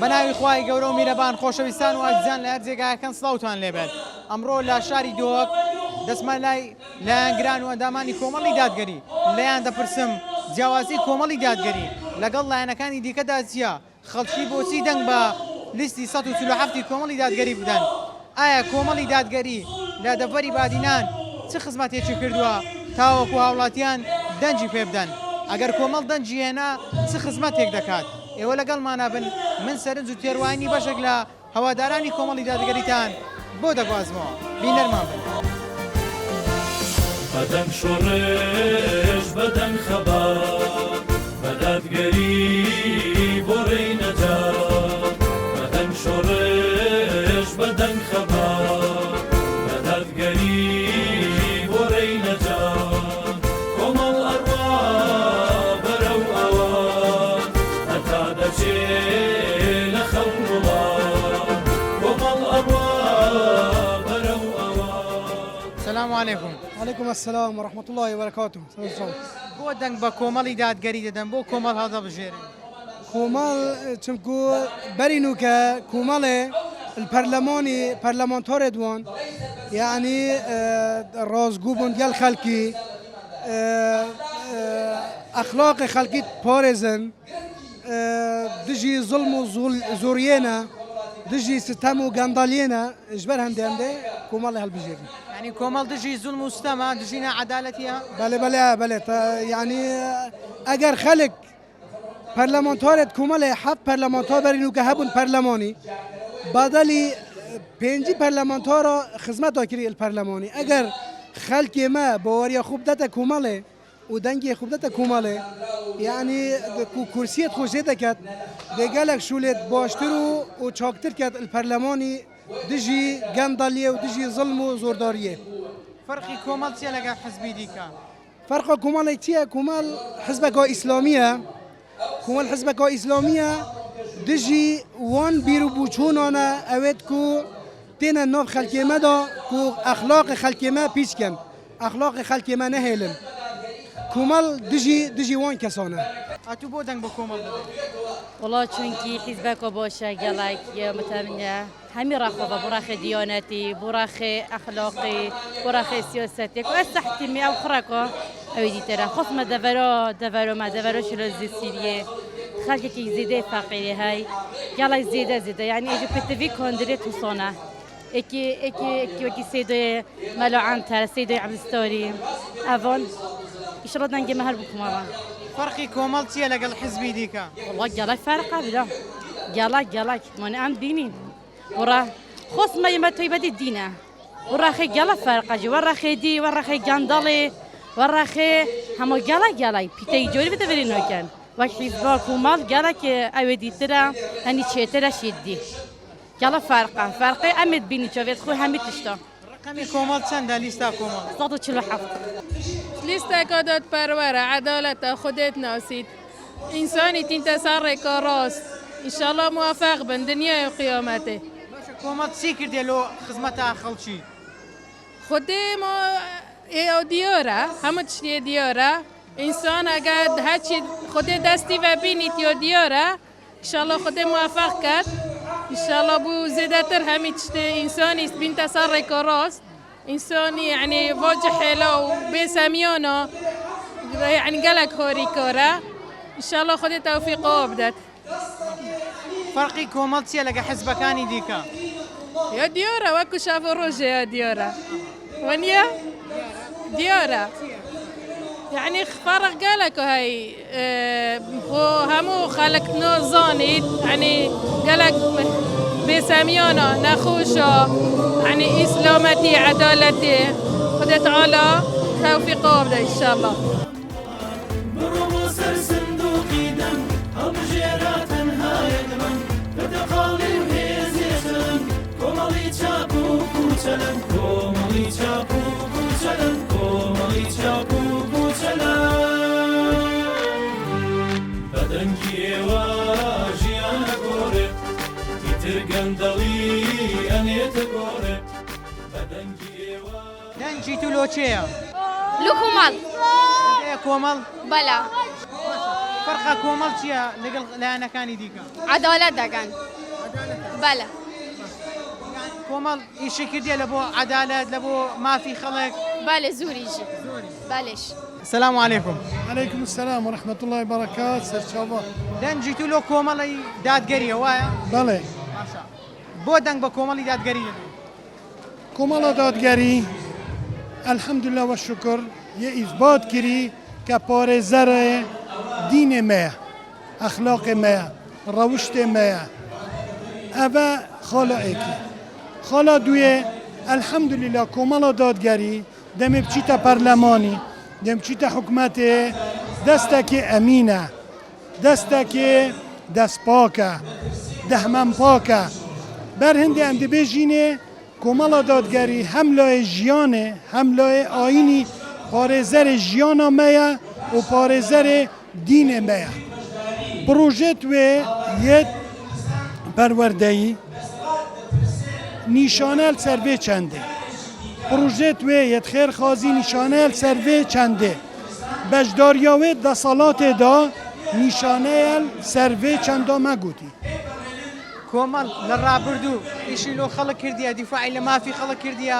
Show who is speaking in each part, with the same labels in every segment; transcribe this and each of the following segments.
Speaker 1: بەناوی خوای گەورە و میرەبان خۆشەویستان و ئازیزان لە هەر جێگایەکان سڵاوتان لێبێت. ئەمڕۆ لە شاری دۆک دەستمان لای لایەنگران و ئەندامانی کۆمەڵی دادگەری لەیان دەپرسم جیاوازی کۆمەڵی دادگەری لەگەڵ لایەنەکانی دیکەدا چییە؟ خەڵکی بۆچی دەنگ بە لیستی 147 کۆمەڵی دادگەری بدەن؟ ئایا کۆمەڵی دادگەری لە دەڤەری بادینان چه خزمەتێکی کردووە تاوەکو هاوڵاتیان دەنجی پێ بدەن؟ ئەگەر کۆمەڵ دەنجی هێنا چه خزمەتێک دەکات؟ ئێوە لەگەڵمانە بن، من سەرنج و تێڕوانی بەشێک لە هەوادارانی کۆمەڵی دادگەریتان بۆ دەگوازمەوە. بینەرمان بن.
Speaker 2: بەدەنگ شۆڕێژ بەدەنگ خەبار بە دادگەری بۆ ڕێی نەجات، بەدەنگ شۆڕێژ بەدەنگ خەبار بە دادگەری بۆ ڕێی نەجات، کۆمەڵ ئەڕوا بەرەو ئەوان هەتا دەچێ لە خەون وڵات، کۆمەڵ ئەڕوا بەرەو ئەوان.
Speaker 1: سلام علیکم.
Speaker 3: عليكم السلام ورحمة الله وبركاته.
Speaker 1: بۆ دەنگ بە کۆمەڵی دادگەری دەدەن، بۆ کۆمەڵ هەڵدەبژێرن؟
Speaker 3: كومال چونكو برينو كومالي البرلماني برلمانتار دوان يعني رازقوبون ديال خلقي اخلاق خلقي بارزن دجي ظلم وزورينا دجي ستم وقندالينا اجبر هندي كومالي هالبجيري
Speaker 1: يعني کۆمەڵ دژی زوڵم و ستەمە دژی نەعەدالەتیە؟
Speaker 3: بله يعني اگر خلق پرلمانتارت کومل هفت پرلمانتار برینو که هبون پرلمانی بدلی 5 پرلمانتار خدمت داکری الپرلمانی اگر خلق ما باوریا خوب دت کومله و دنگی خوب دت کومله یعنی کرسیت خوشی دکت دگلک شولت باشترو و چاکتر کت الپرلمانی دجی گندالیه و دجی ظلم و زورداریه.
Speaker 1: فەرقی کۆمەڵ چیە لەگەڵ حزبی دیکە؟
Speaker 3: فرق کومل چیه؟ کومل حزبک اسلامیه، كومال حزبك إسلامية دجي وان بيرو بوچونانا اوید کو تینا نوف خلقی ما دا کو اخلاق خلقی ما پیچکن، اخلاق خلقی ما نهیلن. كومال دجي وان کسانه.
Speaker 1: ئەتوو بۆ دەنگ بە کۆمەڵ دەدەن؟
Speaker 4: والله چونکی حزبك باشا قالك يا مثلا همي راخوة براخي ديانتي براخي أخلاقي براخي سياستي وأستحتي مي أو خراكو أو دي ترى خصم دفرو ما دفرو شلو الزيسيرية خلقك زيادة فقيرة هاي قالك زيادة يعني إيجو بتفي كوندريت وصونا إكي وكي سيدو ملوعان ترى سيدو عبد الستوري أفون إيش ردنا نجي مهر بكم مرة.
Speaker 1: فەرقی کۆمەڵ چیە لەگەڵ حزبی دیکە؟
Speaker 4: والله قالك فرقة بلا قالك من أم ديني ورا خص ما يمتوي بدي الدينة ورا خي قالك فرقة جي ورا خي دي ورا خي قندلي ورا خي هم قالك بيتي جوري بتفرينه كان وحزبك ومال قالك أودي ترى هني شيء ترى شدي قالك فرقة أمد بيني شوفت خوي همي تشتا
Speaker 1: ڕقەمی کۆمەڵ چەندە لیستا کۆمەڵ؟
Speaker 4: 147
Speaker 5: لیست کادات پروره عدالت خودت ناسید انسانی تین تصرف راست انشالله موفق بن دنیای قیامته.
Speaker 1: کۆمەڵ چی کردێ لۆ خزمەتە خەڵکی؟
Speaker 5: خودی ما ای دیاره همه چی دیاره انسان اگر هرچی خود دستی و بینید یا دیاره انشالله خود موفق کرد انشالله بو زیادتر همه چی انسانی است بین تصرف راست انسانی يعني واجه حلو بسميانه يعني قالك هوري كورا ان شاء الله خذ توفيق وابدت.
Speaker 1: فەرقی کۆمەڵ چیە لەگە حزبەکانی دیکە؟
Speaker 5: يا ديورا واكو شافوا روجه يا ديورا ونيا ديورا يعني فرق قالك هاي همو خلق نوزاني يعني قالك بسميانه نخوشه يعني إسلامتي عدالتي خدت تعالى توفيق وابدا إن شاء الله.
Speaker 1: دەنجی تو لۆ چێیە؟
Speaker 6: لو كومال
Speaker 1: کۆمەڵ؟
Speaker 6: بلا
Speaker 1: فەرقە کۆمەڵ چییە لەگەڵ لایەنەکانی دیکە؟
Speaker 6: عدالت دەکەن بله
Speaker 1: کۆمەڵ ئیشی کردیە لە بۆ عەدالەت لە بۆ مافی خەڵک.
Speaker 6: بله زوریجی بلش
Speaker 1: سلام علیکم.
Speaker 7: عليكم السلام ورحمة الله وبركاته سرچاوا
Speaker 1: دەنجی تو لۆ کۆمەڵی دادگەریە وایە؟
Speaker 7: بله
Speaker 1: بۆ دەنگ بە کۆمەڵی دادگەری
Speaker 7: كمالا دادگری الحمد لله و شکر یه اثبات کری که پارێزەر دین ما اخلاق ما روشت ما اوه خالا ایکی خالا دوی الحمد لله كمالا دادگری دم بچیتا پرلمانی دم بچیتا حکومت دستک امینه دستک دست پاکه دهمن پاکه بر هندی ام دبیجینه کمالا دادگری هم لای جیانه هم لای آینی پارێزەر ژیانا مەیە و پارێزەر دینێ مەیە پروژێت وێ یەت پەروەردەیی نیشانەل سەرvê چەندێ پروژێت وێ یەت خێرخوازی نیشانەل سەرvê چەندێ بەشدارییا وێ دەسەڵاتێدا نیشانەیەل سەرvê چەندا مەگوتی
Speaker 1: کۆمەڵ لە ڕابردوو ئیشی لۆ خەڵک کردیە دیفاعی لە مافی خەڵک کردیە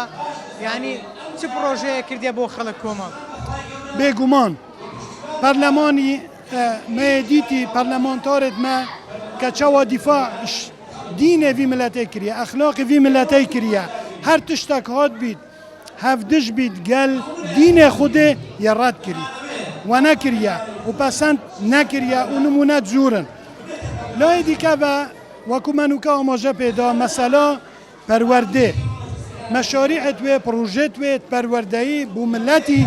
Speaker 1: یعنی چ پرۆژەیە کردیە بۆ خەڵک کۆمەڵ
Speaker 7: بێگومان پەرلەمانی مەیەدیتی پەرلەمانتارێت مە کە چاوا دیفاع دینێ وی ملەتەی کریە ئەخلاقی وی ملەتەی کریە هەر تشتێک هات بیت هەفدش بیت گەل دینێ خودێ یە ڕەت کری و نەکریە و پەسەند نەکریە و نمونەت زورن لای دیکە بە وەکو منوکە ئاماژە پێدا مەسەلا پەروەردێ مشاريعت وی پروژێت وی پەروەردەیی بۆ ملەتی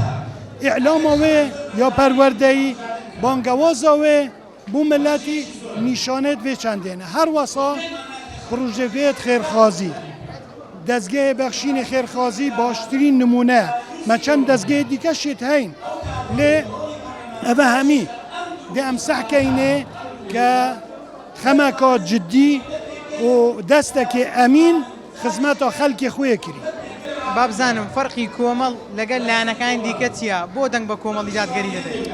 Speaker 7: ئیعلامە وێ یا پەروەردەیی بانگەوازە وێ بۆ ملەتی نیشانێت وێ چەندێنە هەر وەسا پروژەوێت خێرخوازی دەستگەیە بەخشینی خێرخوازی باشترین نمونە مە چەند دەستگەیە دیکەشێت هەین لێ ئەvە هەمی دێ ئەم سەحکەینێ کە خەمەکە جدی و دەستێکی ئەمین خزمەتە خەڵکی خۆیە کری
Speaker 1: با بزانم فەرقی کۆمەڵ لەگەل لایەنەکانی دیکە چییە بۆ دەنگ بە کۆمەڵی دادگەری دەدەیت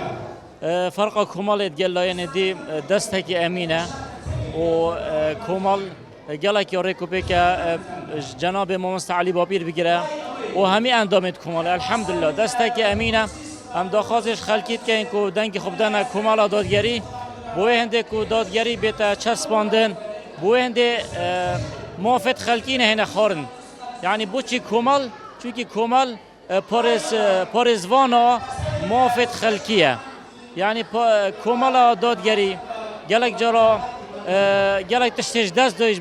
Speaker 8: فرق كمال جلائن دي دستك أمينة وكمال جلك يوريكو بك جناب ممثل علي بابير بگیره و همه اندامت کمال الحمد لله دستك أمينة هم داخازش خلقیت که اینکو دنگ خوب دن کمال دادگری بوی هنده کو دادگری بیت چسباندن بوی هنده موافق خلقی نه هنه خارن یعنی بوچی کمال چونکی کمال پارزوانا موافق خلقیه یعنی کمال دادگری گلک جرا گلک تشتیج دست داشت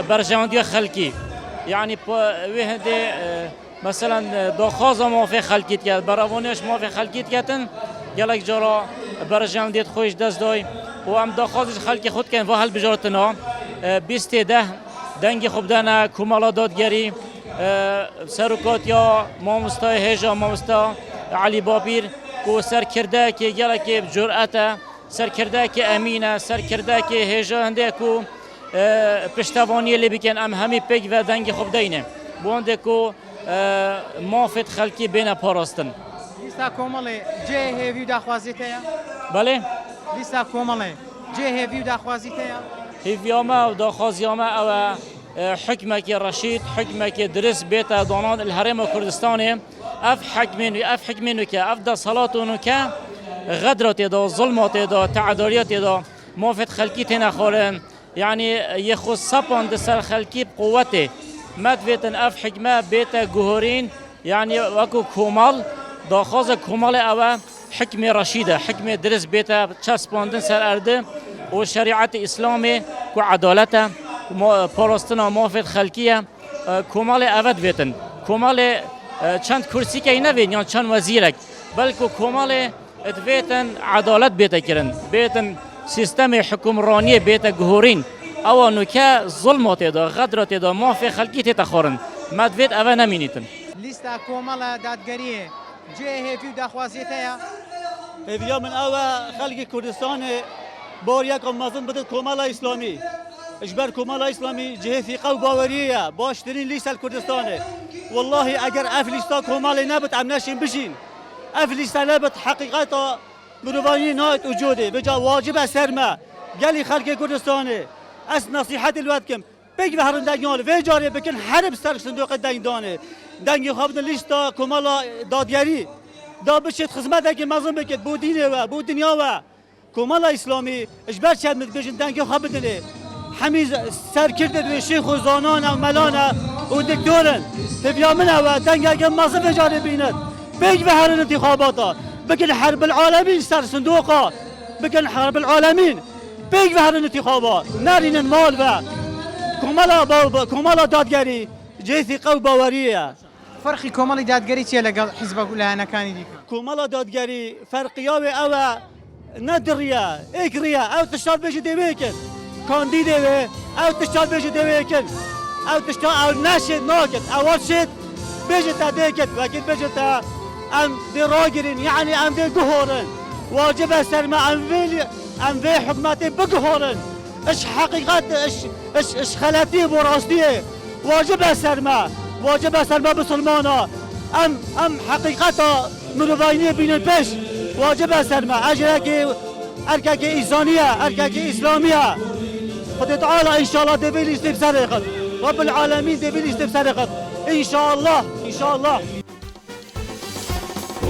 Speaker 8: بر جواندی خلقی یعنی وی هنده مثلا داخاز موافق خلقیت کرد برابونش موافق خلقیت کردن گلک جرا بر جواندیت خویش دست دای و هم داخازش خلقی خود کن و حل بجارتنا 20 دنگ خوب دانه کمال دادگری سرکات یا مامستای هجا مامستا علی بابیر کو سر کرده که گلک جرأت سر کرده که امینه سر کرده که هجا هنده کو پشتوانی لی بکن ام همی پک و دنگ خوب دینه بونده کو موافق خلقی بین پاراستن
Speaker 1: لیستا کۆمەڵێ جێ هێوی و داخوازیت هەیە؟
Speaker 8: بله
Speaker 1: لیستا کۆمەڵێ جێ هێوی و داخوازیت هەیە؟
Speaker 8: هیویاما و داخوازیاما او حکمك رشيد حكمك درس بيت دونان الهرم كردستان اف حكمين وك افضل صلاتون وك غدرت دا ظلمات دا تعداريات دا موافق خلقيتنا خورن يعني يخص سبان دسر خلقي بقوته مدويتن اف حكمه بيت جوهرين يعني وكو كمال داخاز كمال او حكمه رشيده حكمه درس بيت چسباندن سر ارده و شریعت اسلامی و عدالت پاراستنا موافق خلقیه کمال اود بیتن کمال چند کرسی که نوید یا چند وزیرک بلکه کمال بیتن عدالت بیت کرن بیتن سیستم حکمرانی بیت گهورین او نوکه ظلمات دا غدرات دا موافق خلقی تخورن مدوید او نمینیتن
Speaker 1: لیستا کۆمەڵە دادگەریە جێ هێوی و داخوازیت هەیە؟
Speaker 9: هێویا من ئەوە خەڵکی کوردستانê بار یەکەم مەزن بدەیت کۆمەڵە ئیسلامی اجبر کۆمەڵە ئیسلامی جهێ فیقە و باوەریەیە باشترین لیستە کوردستانê والله ئەگەر ئەف لیستا کۆمەڵێ نەبێت ئەم نەشین بژین ئەف لیستە نەبێت حەقیقەتە مرۆڤانی نایەت وجودێ بجا واجبە سەر مە گەلی خەڵکی کوردستانê ئەس نەسیحەتی لێ دەکەم بگی به هر دنگال و جاری بکن هر بستر صندوق دنگ دانه دنگی خواب لیستا کمالا دادگری دا بشید خدمت که مظلوم بکید بو دینه و بو دنیا و کمالا اسلامی اجبر چند بجن دنگی خواب بدنه حمیز سر کرده دوی شیخ و زانان و ملان و دکتورن تبیا منه و دنگ اگر مظلوم جاری بیند بگی به هر انتخاباتا بکن حرب العالمین سر صندوقا بکن حرب العالمین بگی به هر انتخابات نرین مال و کمالا دادگری جیسی قو باوریه
Speaker 1: فەرقی کۆمەڵی دادگەری چیە لەگەڵ حیزبە لایەنەکانی دیکە
Speaker 9: کۆمەڵە دادگەری فەرقیاوێ ئەوە نەدڕیە ئێکڕیە ئەو تشتات بێژی دەوێکن کاندی دەوێ ئەو تشتات بێژی دەوێکن ئەو تشتا ئەو ناشێت ناکرد ئەوە شێت بێژێت تا دێکرد وەکرد بێژێت تا ئەم دێ ڕاگرین یعنی ئەم دێ گهۆڕن واجبە سەرمە ئەم وێ حکومەتێ بگهۆڕن اش حقیقت اش خلطی و راستیه واجب سرما بسلمانا ام حقیقت مروانی بینن پیش واجب سرما اجره که ارکه ایزانیه ارکه اسلامیه خود تعالی انشاءالله دبیل استفسار قد رب العالمین دبیل استفسار قد انشاءالله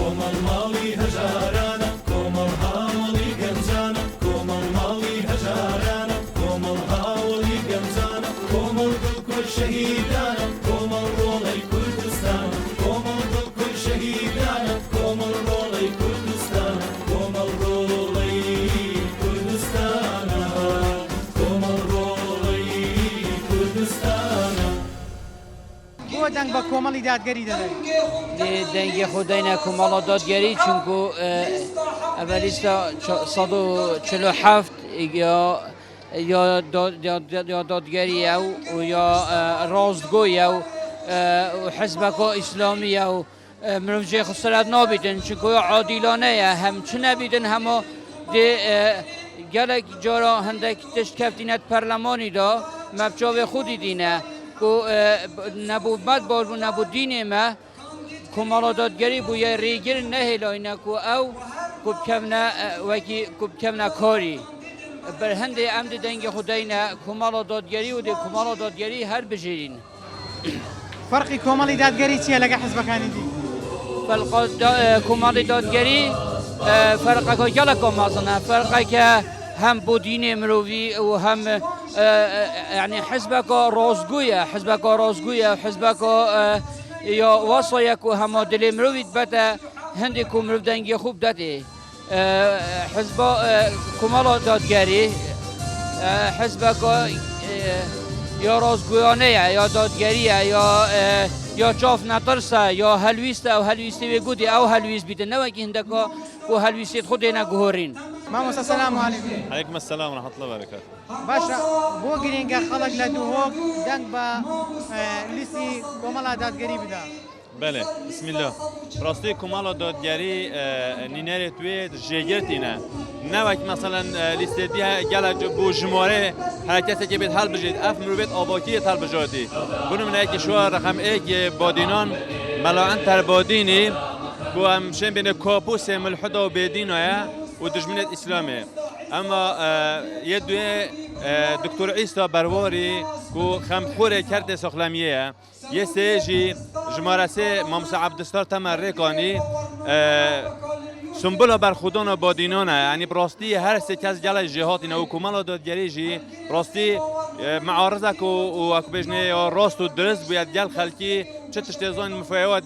Speaker 2: کۆمەڵ ماڵی هەژارانە کۆمەڵ هاوڵی گەنجانە کۆمەڵ ماڵی هەژارانە کۆمەڵ هاوڵی گەنجانە کۆمەڵ دڵکۆی شەهیدانە کۆمەڵ ڕۆڵەی کوردستانە کۆمەڵ دڵکۆی شەهیدانە کۆمەڵ ڕۆڵەی کوردستانە کۆمەڵ ڕۆڵەی کوردستانە کۆمەڵ ڕۆڵەی کوردستانە
Speaker 1: بۆ دەنگ بە کۆمەڵی دادگەری دەدەیت
Speaker 10: دنگ خودین کمالا دادگری چونکو اولیستا 147 یا دادگری او یا راستگوی او حزبک اسلامی او مروجه خسارت نابیدن چونکو عادلانه هم چه نبیدن همه گلک جارا هندک تشت کفتینت پرلمانی دا مبچاو خودی دینه که نبود مد باز و نبود دینه ما کمالا دادگری بوی ریگر نهلاینه که او کب کمنا کاری بر هنده عمد دنگ خودینه کمالا دادگری و کمالا دادگری هر بجرین
Speaker 1: فەرقی کۆمەڵی دادگەری چیە لەگە حیزبەکانی دی
Speaker 10: کمالی دادگری فرقه که گلک مازنه فرقه که هم بو دین مروی و هم یعنی حزبک رازگویه حزبک یا وصایک و هم دل مروید بده هندی که مرو دنگی خوب داده حزب کمال دادگری حزبک یا رازگویانه یا دادگریه یا چاف نترسه یا هلویسته او هلویسته بگودی او هلویست بیده نوکی هندکا و هلویستیت خود نگهورین
Speaker 1: مامۆستا سەلام عەلیکم
Speaker 11: عليكم السلام ورحمة الله وبركاته.
Speaker 1: باشە بۆ گرنگە خەڵک لە دووهۆک دەنگ بە لیستی کۆمەڵا دادگەری بدا
Speaker 11: بله بسم الله راستی کمالا دادگری نینری توی جگرتینه نه وقت مثلا لیست دیه گل بو جماره حرکتی که بید حل بجید اف مروبت آباکی تر بجادی بونم نه که شو رقم ایک بادینان ملاعن تر بادینی بو هم شن بین کاپوس ملحدا و بیدینه و دجمنت اسلامه اما یه دوی دکتر عیسی برواری کو خمخور کرد سخلمیه یه سیجی جمارسه مامسا عبدالستار تمرکانی سنبولا بر خودان و بادینانه یعنی براستی هر سه کس جل جهات اینا و کمال دادگری جی راستی معارضه کو و اکبجنه یا راست و درست باید جل خلکی چه تشتیزان مفایوات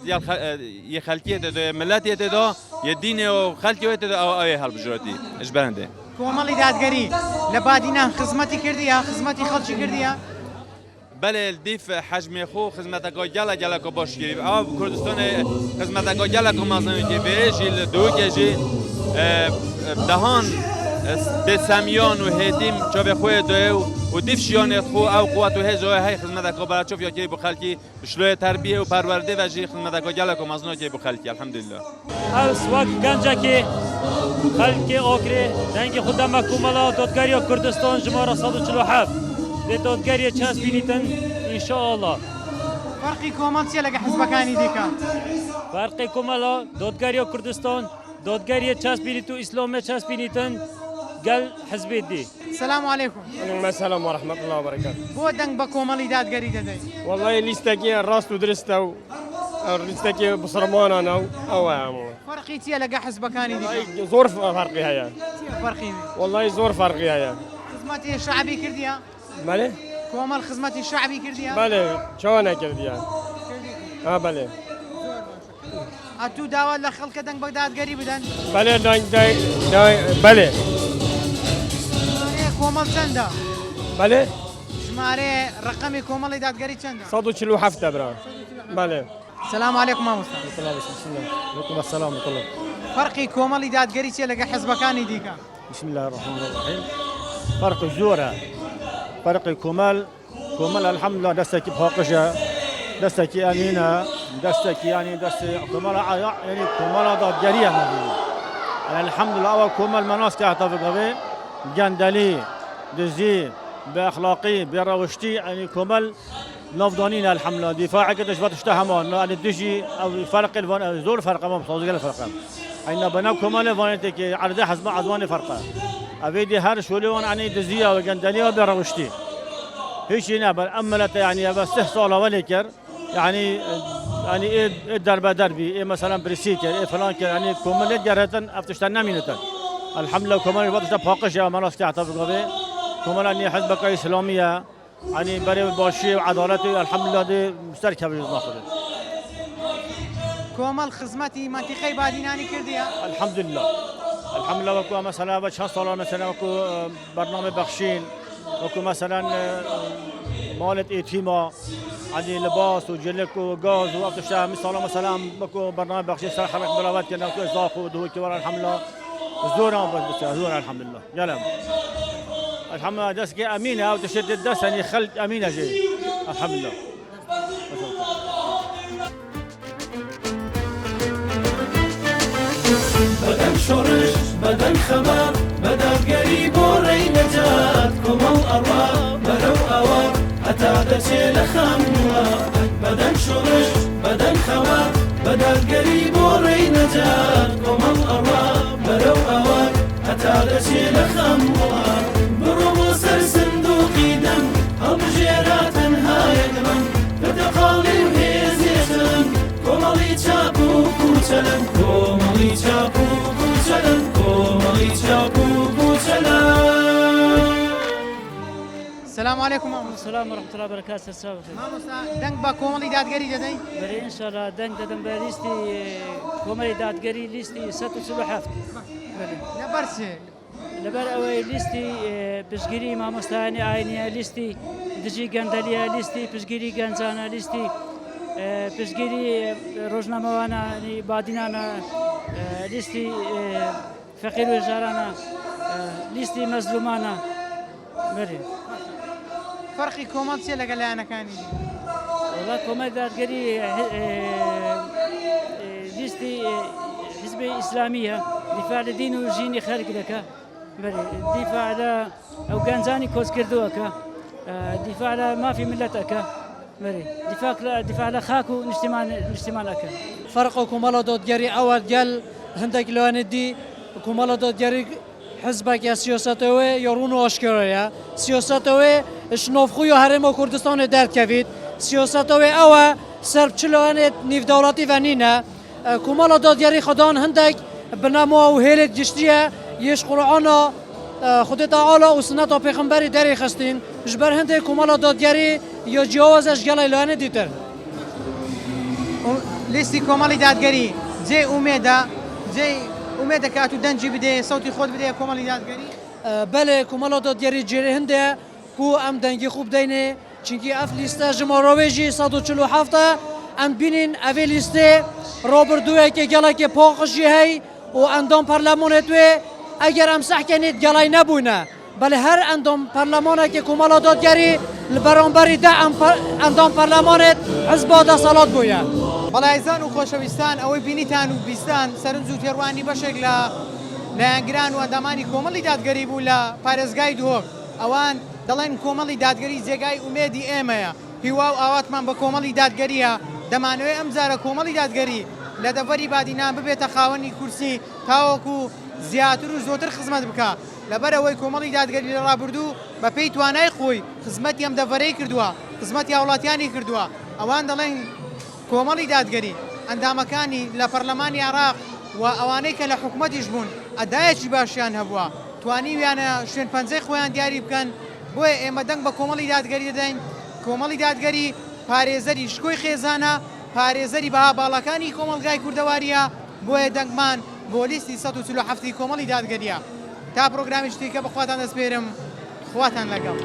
Speaker 11: یه خلکی ده ملتی ده یه دین و خلکی و ده آیه حل بجراتی اش برنده
Speaker 1: کۆمەڵی دادگەری لە بادینان خزمەتی کردیە خزمەتی خەڵکی کردیە
Speaker 11: بله دیف حجم خو خدمتگاه گله کو باش گیری او کردستان خدمتگاه گله کو مازن که بهش دو کجی دهان به سمیان و هدیم چا به خو دو و دیف شیان خو او قوت و هجای های خدمتگاه برای چوف یا که بخلکی بشلوی تربیه و پرورده و جی خدمتگاه گله کو مازن که بخلکی الحمدلله
Speaker 8: از وقت گنجه که خلک آکره دنگ خودم کمالا دادگری کردستان شماره 147 به دادگری چسبینیتن انشاءالله
Speaker 1: فەرقی کۆمەڵ چیە لەگە حیزبەکانی دیکە
Speaker 8: فرق کمالا دادگری کردستان دادگری چسبینیت و اسلام چسبینیتن قال حزبي دي.
Speaker 1: السلام عليكم.
Speaker 12: عليكم السلام ورحمة الله وبركاته.
Speaker 1: بۆ دەنگ بە کۆمەڵی دادگەری دەدەیت؟
Speaker 12: والله لیستێکی ڕاست و درستە و لیستێکی بسرمانانە و ئەوە
Speaker 1: فەرقی چییە لەگە حزبەکانی دیکە؟
Speaker 12: زۆر فەرقی هەیە.
Speaker 1: فەرقی
Speaker 12: والله زۆر فەرقی هەیە.
Speaker 1: خزمەتی شعبی کردیە؟
Speaker 12: بەڵێ؟
Speaker 1: کۆمەڵ خزمەتی شعبی کردیە؟
Speaker 12: بەڵێ چاوە نەکردیە. بەڵێ.
Speaker 1: هەتوو داوا لە خەڵکە دەنگ بە دادگەری بدەن؟
Speaker 12: بەڵێ بەڵێ.
Speaker 1: کۆمەڵ چەندە؟
Speaker 12: بەڵێ؟
Speaker 1: ژمارە ڕقەمی کۆمەڵی دادگەری چەندە؟
Speaker 12: 147 برا. بەڵێ.
Speaker 1: سلام عليكم مامۆستا.
Speaker 9: عليكم السلام ورحمة الله.
Speaker 1: فەرقی کۆمەڵی دادگەری چیە لەگە حزبەکانی دیکە؟
Speaker 9: بسم الله الرحمن الرحيم. فرق زورة. فرق كمال الحمد لله دستك بحقشة دستك أمينة دستك يعني دست كمال يعني كمال ضد جريئة يعني الحمد لله أول كمال مناس كهتف قوي جندلي دزي بأخلاقي بروشتي يعني كمال نفضانين الحمد لله دفاعك تشبت اشتهمان يعني تجي أو فرق زور فرق ما بصوص قال فرق أين بنا كمال فانتك عرض حسب عضوان فرقه أبيدي هر شولون يعني دزية وجندلية وبروشتي هيش نبر أملت يعني بس صالة ولكر يعني إيه دربة دربي إيه مثلا بريسيكر إيه فلان كر يعني كمال جرهتن أفتشتنا مينتن الحمد لله كمال وقت بحقش يا مناس كعتف قبي كمال أني حزبك إسلامية يعني بري باشي وعدالتي الحمد لله دي مستركب بالنظافة
Speaker 1: کۆمەڵ خزمەتی منتیقەی بادینانی کردیە؟
Speaker 9: الحمد لله وكو مثلا بشهر صلاة مثلا وكو برنامج بخشين وكو مثلا مالت ايتيما عندي لباس وجلك وغاز وافتشاء مثلا وكو برنامج بخشين سر خلق بلاوات كنا وكو ازاق ودهوك ورا الحمد لله زورا زورا الحمد لله يلا الحمد لله دسك امينه او تشدد دس يعني خلق امينه جاي الحمد لله
Speaker 2: بدن شورش بدن خبر بدن قريب وري نجات كمال أرواح برو أوار حتى دسي لخموا بدن شورش بدن خبر بدن قريب وري نجات كمال أرواح برو أوار حتى دسي لخموا برو سر صندوقي دم هالمجيرات هاي دمن بتقالي وهيزي خلن كمالي تشابو كوتلن كمالي تشابو
Speaker 1: السلام عليكم مامۆستا.
Speaker 13: السلام ورحمة الله وبركاته.
Speaker 1: مامۆستا دەنگ بە کۆمەڵی دادگەری دەدەین؟
Speaker 13: بەڵێ ئینشاءالله دەنگ دەدەم بە لیستی کۆمەڵی دادگەری لیستی 147.
Speaker 1: لەبەر چێ؟
Speaker 13: لەبەر ئەوەی لیستی پشتگیری مامۆستایانی ئاینیە لیستی دژی گەندەلیە لیستی پشتگیری گەنجانە لیستی پشتگیری ڕۆژنامەوانە بادینانە لیستی فەقیر و هێژارانە لیستی مەزلومانە بەێ
Speaker 1: فەرقی کۆمەڵ چیە لەگە لایەنەکانی؟
Speaker 13: والله کۆمەڵی دادگەری لیستی حزبی ئیسلامیە دیفاع لە دین و ژینی خەڵک دەکە بەێ دیفاع لە ئەو گەنجانی کۆچکردووەکە دیفاع لە مافی ملەتەکە بەێ دیفاع لە خاک و نیشتیمانەکە.
Speaker 14: فرق كمال دادگری اول گل هندک لوان دی كمال دادگری حزبك يا سياساتوي يرون آشکارایه سیاستوی شنافخوی هرم کردستان درد کوید سیاستوی او سرب چلوانت نیف دولتی و نینه كمال دادگری خدان هندک بنما و هیلت جشتیه یش قرآن خود تعالی و سنت و پیغمبری دری خستین جبر هندک كمال دادگری یا جوازش گلای لوان دیتر
Speaker 1: لیستی کۆمەڵی دادگەری جێ ئومێدە کات و دەنجی بدێ سەوتی خۆت بدێ کۆمەڵی دادگەری؟
Speaker 14: بله كمال دادگری جری هنده کو ام دنگی خوب دینه چونکی اف لیسته جمارویجی 147 ام بینین اوی لیسته رابردوه که گله که پاقشی هی و اندام پرلمانتوه اگر ام سحکنید گلای نبونه بله هر اندام پرلمانه که کمال دادگری برانبری ده اندام پرلمانت حزب ده سالات بویه.
Speaker 1: بەڵایزان و خۆشەویستان ئەوەی بینیتان و بیستان سەرنج و تێڕوانی بەشێک لە لایەنگران و ئەندامانی کۆمەڵی دادگەری بوو لە پارێزگای دهۆک ئەوان دەڵێن کۆمەڵی دادگەری جێگای ئومێدی ئێمەیە هیوا و ئاواتمان بە کۆمەڵی دادگەریە دەمانەوێت ئەم جارە کۆمەڵی دادگەری لە دەڤەری بادینان ببێتە خاوەنی کورسی تاوەکو زیاتر و زۆتر خزمەت بکە لەبەرەوەی کۆمەڵی دادگەری لە ڕابردوو بە پێی توانای خۆی خزمەتی ئەم دەڤەرەی کردووە خزمەتی هاوڵاتیانی کردووە ئەوان دەڵێن کۆمەڵی دادگەری ئەندامەکانی لە پەرلەمانی عێراق و ئەوانەی کە لە حکوومەتیش بوون ئەدایەکی باشیان هەبووە توانیویانە شوێن پەنجەی خۆیان دیاری بکەن بۆیە ئێمە دەنگ بە کۆمەڵی دادگەری دەدەین کۆمەڵی دادگەری پارێزەری شکۆی خێزانە پارێزەری بەها باڵەکانی کۆمەلگای کوردەواریە بۆیە دەنگمان بۆ لیستی 147 کۆمەڵی دادگەریە تا پرۆگرامی شتێکە بەخواتان دەسپێرم خواتان لەگەڵ